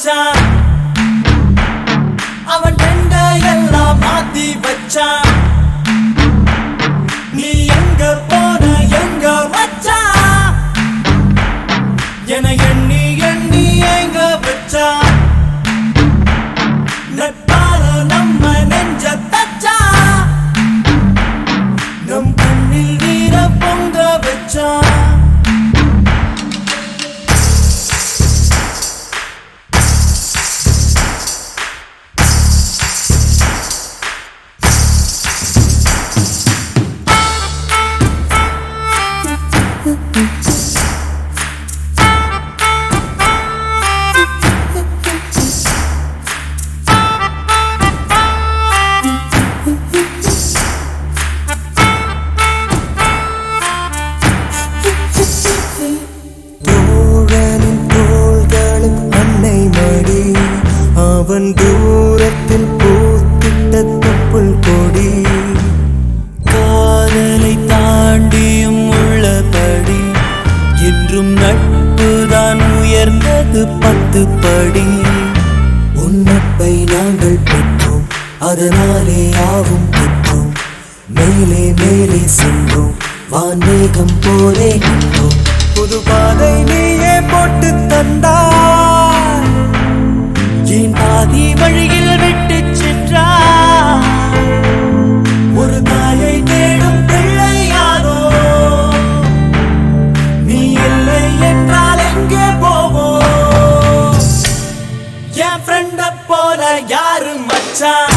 மச்சான் அவன் டெண்ட எல்லாம் மாத்தி வச்சான் நீ எங்க போன எங்க மச்சான் என எண்ணி எண்ணி எங்க வச்சான் நட்பால நம்ம நெஞ்ச தச்சான் நம் கண்ணில் நீர பொங்க வச்சான் அவன் தூரத்தில் பூத்திட்ட தொப்புள் கொடி காதலை தாண்டியும் உள்ளபடி என்றும் நட்புதான் உயர்ந்தது 10 படி உன்னப்பை நாங்கள் பெற்றோம் அதனாலே யாவும் பெற்றோம் மேலே மேலே சென்றோம் வான்மேகம் போலே நின்றோம் புது பாதை நீயே போட்டு தந்தாய் என் பாதி வழியில் விட்டு சென்றாய் ஒரு தாயை தேடும் பிள்ளையாதோ நீ இல்லை என்றால் எங்கே போவோம் என் ஃப்ரெண்ட போல யாரு மச்சான்